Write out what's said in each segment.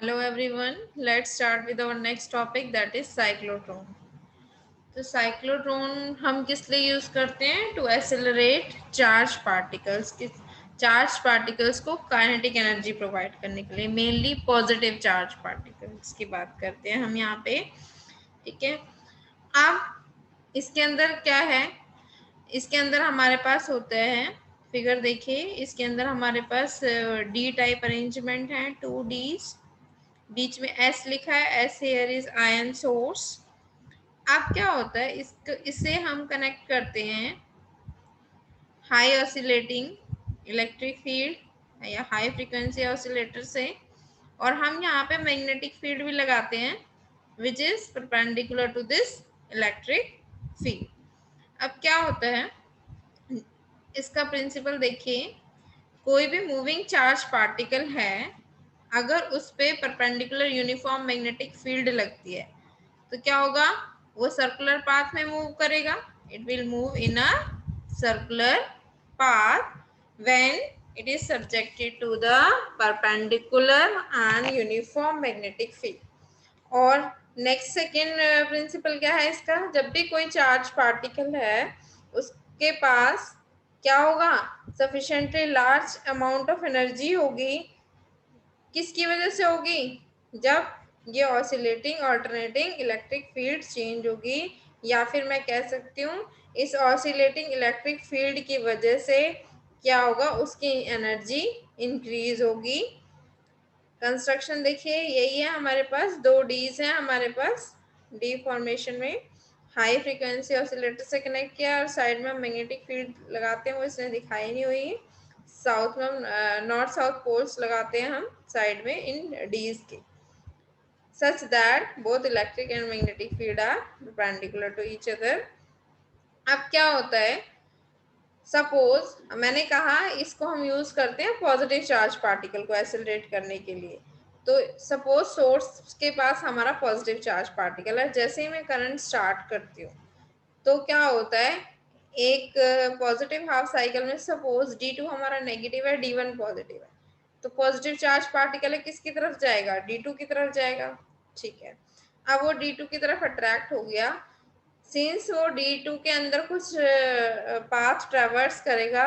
Hello everyone. Let's start with our next topic that is cyclotron. तो cyclotron हम किस लिए यूज करते हैं? टू एक्सेलरेट चार्ज पार्टिकल्स को काइनेटिक एनर्जी प्रोवाइड करने के लिए, मेनली पॉजिटिव चार्ज पार्टिकल्स की बात करते हैं हम यहाँ पे। ठीक है, अब इसके अंदर क्या है? इसके अंदर हमारे पास होते हैं, फिगर देखिए, इसके अंदर हमारे पास डी टाइप अरेंजमेंट है, 2 Ds, बीच में एस लिखा है, S here is ion source. अब क्या होता है, इससे हम कनेक्ट करते हैं हाई ऑसिलेटिंग इलेक्ट्रिक फील्ड या हाई फ्रीक्वेंसी ऑसिलेटर से, और हम यहाँ पे मैग्नेटिक फील्ड भी लगाते हैं which is perpendicular to this electric field. अब क्या होता है, इसका प्रिंसिपल देखिए, कोई भी मूविंग चार्ज पार्टिकल है, अगर उस पे परपेंडिकुलर यूनिफॉर्म मैग्नेटिक फील्ड लगती है तो क्या होगा? वो सर्कुलर पाथ में मूव करेगा। It will move in a circular path when it is subjected to the perpendicular and uniform magnetic field. और नेक्स्ट सेकेंड प्रिंसिपल क्या है इसका? जब भी कोई चार्ज पार्टिकल है, उसके पास क्या होगा? Sufficiently large amount of energy होगी। किसकी वजह से होगी? जब ये oscillating alternating electric field change होगी, या फिर मैं कह सकती हूँ इस ऑसिलेटिंग इलेक्ट्रिक फील्ड की वजह से क्या होगा? उसकी एनर्जी इंक्रीज होगी। कंस्ट्रक्शन देखिए, यही है हमारे पास, 2 Ds हैं हमारे पास डी फॉर्मेशन में। हाई फ्रीक्वेंसी ऑसिलेटर से कनेक्ट किया और साइड में हम मैग्नेटिक फील्ड लगाते हैं, वो इसने दिखाई नहीं हुई। साउथ में हम नॉर्थ साउथ पोल्स लगाते हैं हम साइड में इन डीज के, such that both electric and magnetic field are perpendicular to each other। अब क्या होता है, सपोज मैंने कहा इसको हम यूज करते हैं पॉजिटिव चार्ज पार्टिकल को एक्सेलरेट करने के लिए। तो सपोज सोर्स के पास हमारा पॉजिटिव चार्ज पार्टिकल है, जैसे ही मैं करंट स्टार्ट करती हूँ तो क्या होता है, एक पॉजिटिव हाफ साइकिल में सपोज D2 हमारा नेगेटिव है, D1 पॉजिटिव है, तो पॉजिटिव चार्ज पार्टिकल है किसकी तरफ जाएगा? D2 की तरफ जाएगा। ठीक है, अब वो D2 की तरफ अट्रैक्ट हो गया, सिंस वो D2 के अंदर कुछ पाथ ट्रेवर्स करेगा,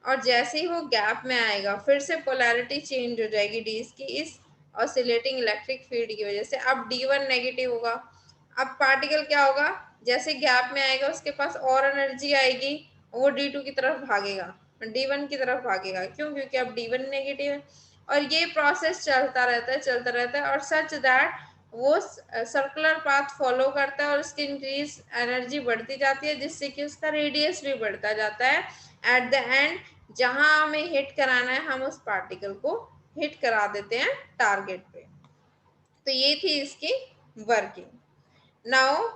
और जैसे ही वो गैप में आएगा फिर से पोलैरिटी चेंज हो जाएगी डीज की इस ऑसिलेटिंग इलेक्ट्रिक फील्ड की वजह से। अब D1 नेगेटिव होगा। अब पार्टिकल क्या होगा, जैसे गैप में आएगा उसके पास और एनर्जी आएगी, वो D2 की तरफ भागेगा, D1 की तरफ भागेगा। क्यों? क्योंकि अब D1 नेगेटिव है। और ये प्रोसेस चलता रहता है और सच दैट वो सर्कुलर पाथ फॉलो करता है और उसकी इंक्रीज एनर्जी बढ़ती जाती है, जिससे कि उसका रेडियस भी बढ़ता जाता है। एट द एंड जहां हमें हिट कराना है, हम उस पार्टिकल को हिट करा देते हैं टारगेट पे। तो ये थी इसकी वर्किंग। नाउ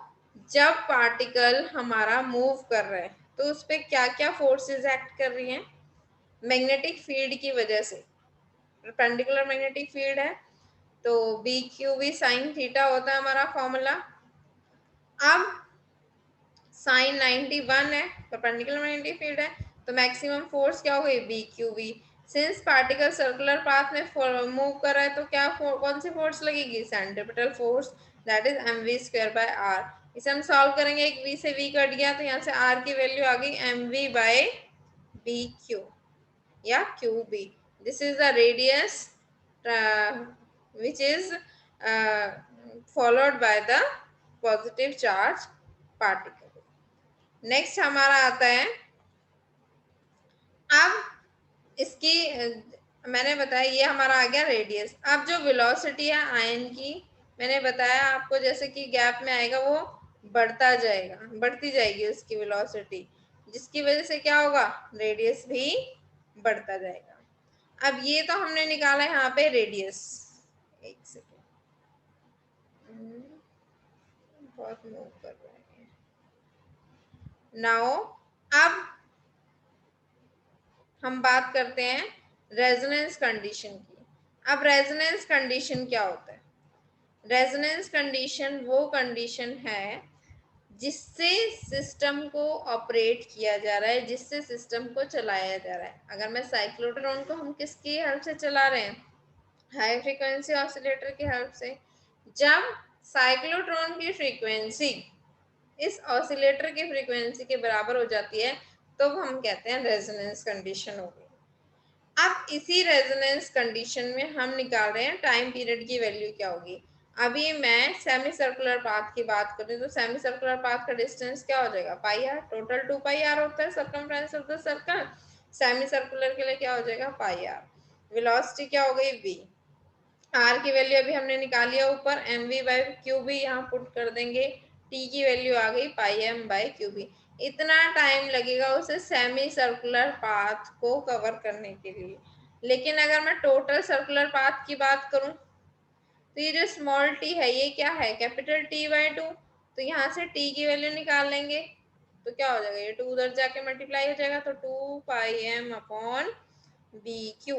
जब पार्टिकल हमारा मूव कर रहा है तो उस पर क्या क्या फोर्सेस एक्ट कर रही हैं? मैग्नेटिक फील्ड की वजह से, परपेंडिकुलर मैग्नेटिक फील्ड है तो B Q V sine theta होता है हमारा फॉर्मूला। अब साइन 91 है, परपेंडिकुलर मैग्नेटिक फील्ड है, तो मैक्सिमम फोर्स क्या होगी? B Q V. Since particle circular path में मूव कर रहा है तो क्या कौन सी फोर्स लगेगी? Centripetal force, that is M V square by R. इसे हम सॉल्व करेंगे, एक वी से वी कट गया तो यहाँ से आर की वैल्यू आ गई M V by B Q या Q B. This is the radius which is uh, followed by the positive charge particle। Next हमारा आता है, अब इसकी मैंने बताया ये हमारा आ गया रेडियस। अब जो वेलोसिटी है आयन की, मैंने बताया आपको, जैसे कि गैप में आएगा वो बढ़ता जाएगा, बढ़ती जाएगी उसकी वेलोसिटी, जिसकी वजह से क्या होगा? रेडियस भी बढ़ता जाएगा। अब ये तो हमने निकाला यहाँ पे रेडियस। एक सेकेंड, बहुत मूव कर रहे हैं। नाउ अब हम बात करते हैं रेजोनेंस कंडीशन की। अब रेजोनेंस कंडीशन क्या होता है? रेजोनेंस कंडीशन वो कंडीशन है जिससे सिस्टम को ऑपरेट किया जा रहा है, जिससे सिस्टम को चलाया जा रहा है। अगर मैं साइक्लोट्रॉन को हम किसकी हेल्प से चला रहे हैं? हाई फ्रीक्वेंसी ऑसिलेटर की हेल्प से। जब साइक्लोट्रॉन की फ्रीक्वेंसी इस ऑसिलेटर की फ्रीक्वेंसी के बराबर हो जाती है तो हम कहते हैं रेजोनेंस कंडीशन हो गई। अब इसी रेजोनेंस कंडीशन में हम निकाल रहे हैं टाइम पीरियड की वैल्यू क्या होगी। अभी मैं सेमी सर्कुलर पाथ की बात करूँ तो सेमी सर्कुलर पाथ का डिस्टेंस क्या हो जाएगा, पाई आर। टोटल 2 पाई आर होता है circumference of the circle. Semi circular के लिए क्या हो जाएगा, पाई आर। वेलोसिटी क्या हो गई, वी। आर की वैल्यू अभी हमने निकाली है ऊपर, M V by Q B यहाँ पुट कर देंगे। टी की वैल्यू आ गई pi M by Q B. इतना टाइम लगेगा उसे सेमी सर्कुलर पाथ को कवर करने के लिए। लेकिन अगर मैं टोटल सर्कुलर पाथ की बात करूं तो ये जो स्मॉल टी है ये क्या है, कैपिटल टी बाई टू। तो यहाँ से टी की वैल्यू निकाल लेंगे तो क्या हो जाएगा, ये टू उधर जाके मल्टीप्लाई हो जाएगा तो 2 pi M upon B Q.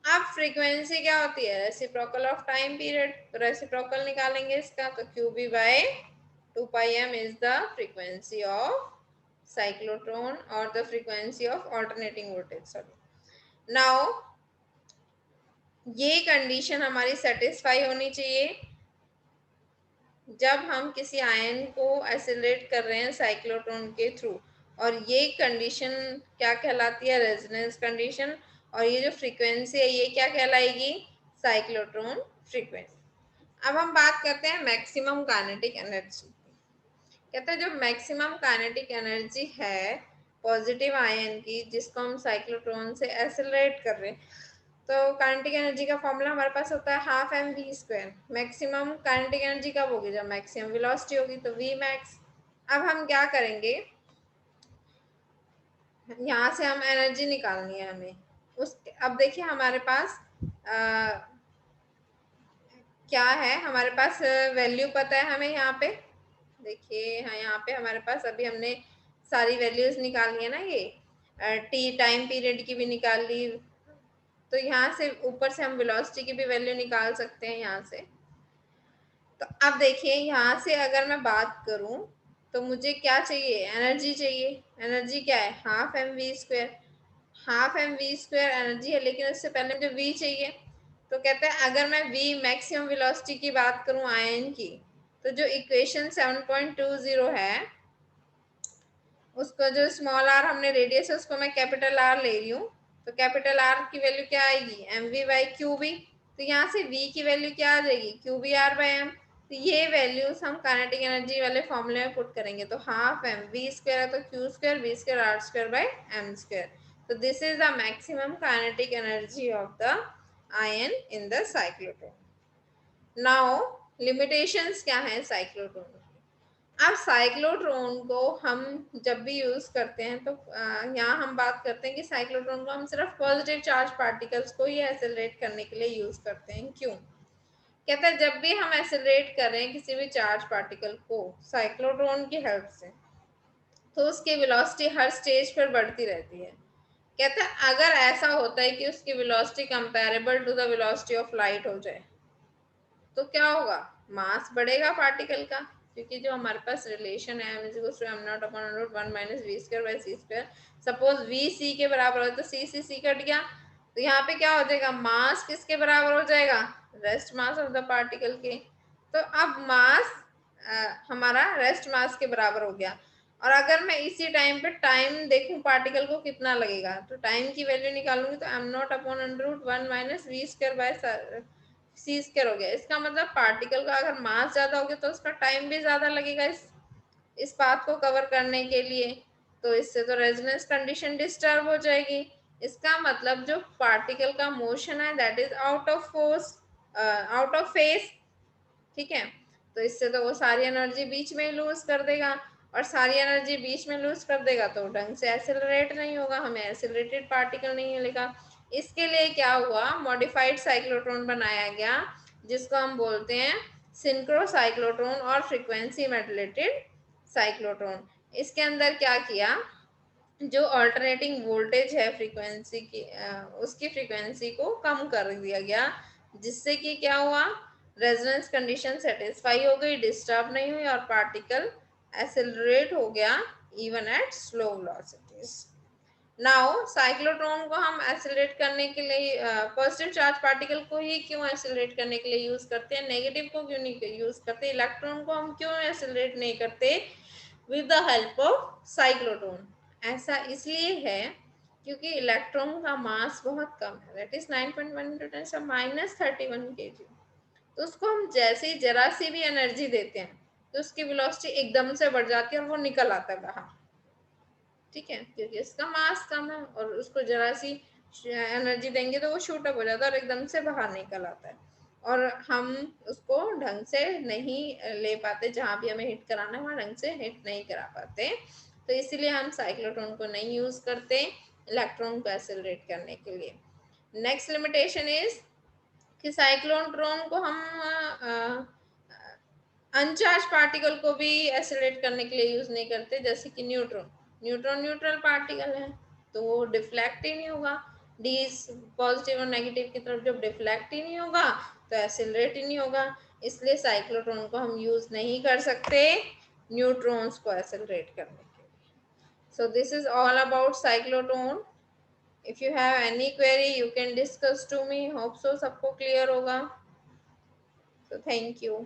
अब फ्रीक्वेंसी क्या होती है, रेसिप्रोकल ऑफ टाइम पीरियड। तो रेसिप्रोकल निकालेंगे इसका तो Q B by 2 pi M is the frequency of cyclotron or the frequency of alternating voltage, sorry। now ये कंडीशन हमारी सेटिस्फाई होनी चाहिए जब हम किसी आयन को एसिलेट कर रहे हैं साइक्लोट्रॉन के थ्रू। और ये कंडीशन क्या कहलाती है, रेजोनेंस कंडीशन। और ये जो फ्रीक्वेंसी है ये क्या कहलाएगी, साइक्लोट्रॉन फ्रीक्वेंसी। अब हम बात करते हैं मैक्सिमम काइनेटिक एनर्जी। कहते हैं जो मैक्सिमम काइनेटिक एनर्जी है पॉजिटिव आयन की जिसको हम साइक्लोट्रॉन से एसिलरेट कर रहे हैं, तो काइनेटिक एनर्जी का फॉर्मूला हमारे पास होता है half M V square. Maximum kinetic energy कब होगी, जब मैक्सिमम वेलोसिटी होगी, तो वी मैक्स। अब हम क्या करेंगे, यहाँ से हम एनर्जी निकालनी है हमें उस। अब देखिए हमारे पास क्या है, हमारे पास वैल्यू पता है हमें यहाँ पे। देखिए हाँ, यहाँ पे हमारे पास अभी हमने सारी वैल्यूज निकाली है ना, ये टी टाइम पीरियड की भी निकाल ली। तो यहाँ से ऊपर से हम वेलोसिटी की भी वैल्यू निकाल सकते हैं यहाँ से। तो अब देखिए यहाँ से अगर मैं बात करूं तो मुझे क्या चाहिए, एनर्जी चाहिए। एनर्जी क्या है, half M V square. Half M V square energy है, लेकिन उससे पहले मुझे वी चाहिए। तो कहते हैं अगर मैं वी मैक्सिमम वेलोसिटी की बात करूं आयन की, तो जो इक्वेशन 7.20 है उसको जो स्मॉल आर हमने रेडियस है उसको मैं कैपिटल आर ले रही हूँ। तो कैपिटल आर की वैल्यू क्या आएगी, M V by Q B. तो यहाँ से वी की वैल्यू क्या आ जाएगी, Q B R by M. तो ये वैल्यूज हम काइनेटिक एनर्जी वाले फॉर्मूले में पुट करेंगे। तो हाफ एम वी स्क्वायर है तो Q square V square R square by M square. तो this is the maximum kinetic energy of the ion in the cyclotron. Now limitations क्या है साइक्लोट्रॉन। अब साइक्लोट्रॉन को हम जब भी यूज करते हैं तो यहाँ हम बात करते हैं कि साइक्लोट्रॉन को हम सिर्फ पॉजिटिव चार्ज पार्टिकल्स को ही एसेलरेट करने के लिए यूज करते हैं। क्यों, कहते हैं जब भी हम एसेलरेट कर रहे हैं किसी भी चार्ज पार्टिकल को साइक्लोट्रॉन की हेल्प से तो उसकी वेलोसिटी हर स्टेज पर बढ़ती रहती है। कहते हैं अगर ऐसा होता है कि उसकी velocity comparable to the velocity of light हो जाए तो क्या होगा, मास बढ़ेगा पार्टिकल का। क्योंकि जो हमारे पास रिलेशन है m is to M not upon root one minus V square by C square. Suppose v c के बराबर हो तो c से c कट गया। तो यहाँ पे क्या हो जाएगा, मास किसके बराबर हो जाएगा, rest mass of the particle के। तो अब मास हमारा रेस्ट मास के बराबर हो गया। और अगर मैं इसी टाइम पे टाइम देखूं पार्टिकल को कितना लगेगा, तो टाइम की वैल्यू निकालूंगी तो M not upon under root one minus V square by C square हो गया। इसका मतलब पार्टिकल का अगर मास ज्यादा हो गया तो उसका टाइम भी ज्यादा लगेगा इस पाथ को कवर करने के लिए। तो इससे तो रेजोनेंस कंडीशन डिस्टर्ब हो जाएगी। इसका मतलब जो पार्टिकल का मोशन है that is out of force, out of face. ठीक है, तो इससे तो वो सारी एनर्जी बीच में लूज कर देगा। और सारी एनर्जी बीच में लूज कर देगा तो ढंग से एसिलरेट नहीं होगा, हमें एसिलरेटेड पार्टिकल नहीं मिलेगा। इसके लिए क्या हुआ, मॉडिफाइड साइक्लोट्रॉन बनाया गया जिसको हम बोलते हैं सिंक्रो साइक्लोट्रॉन और फ्रीक्वेंसी मॉड्यूलेटेड साइक्लोट्रॉन। इसके अंदर क्या किया, जो अल्टरनेटिंग वोल्टेज है फ्रीक्वेंसी की उसकी फ्रीक्वेंसी को कम कर दिया गया, जिससे कि क्या हुआ, रेजोनेंस कंडीशन सेटिस्फाई हो गई, डिस्टर्ब नहीं हुई और पार्टिकल एक्सेलरेट हो गया even at slow velocities. Now cyclotron को हम एक्सेलरेट करने के लिए पॉजिटिव चार्ज पार्टिकल को ही क्यों एक्सेलरेट करने के लिए यूज करते हैं, नेगेटिव को क्यों नहीं यूज करते, इलेक्ट्रॉन को हम क्यों एक्सेलरेट नहीं करते with the help of cyclotron? ऐसा इसलिए है क्योंकि इलेक्ट्रॉन का मास बहुत कम है, दैट इज 9.1 × 10⁻31 kg। तो उसको हम जैसे ही जरा सी भी एनर्जी देते हैं तो उसकी वेलोसिटी एकदम से बढ़ जाती है और वो निकल आता है बाहर, ठीक है, क्योंकि इसका मास कम है और उसको जरा सी एनर्जी देंगे तो वो शूट अप हो जाता है और एकदम से बाहर निकल आता है, और हम उसको ढंग से नहीं ले पाते, जहां भी हमें हिट कराना है वहां ढंग से हिट नहीं करा पाते। तो इसीलिए हम साइक्लोट्रॉन को नहीं यूज करते इलेक्ट्रॉन को एक्सेलरेट करने के लिए। नेक्स्ट लिमिटेशन इज कि साइक्लोट्रॉन को हम अनचार्ज पार्टिकल को भी एक्सेलरेट करने के लिए यूज नहीं करते, जैसे कि न्यूट्रॉन। न्यूट्रॉन न्यूट्रल पार्टिकल है तो वो डिफ्लेक्ट ही नहीं होगा, डी पॉजिटिव और नेगेटिव की तरफ जब डिफ्लेक्ट ही नहीं होगा तो एक्सेलरेट ही नहीं होगा, इसलिए साइक्लोट्रॉन को हम यूज नहीं कर सकते न्यूट्रॉन्स को एक्सेलरेट करने के लिए। So this is all about cyclotron. If you have any query you can discuss to me, hope so सबको क्लियर होगा। So thank you.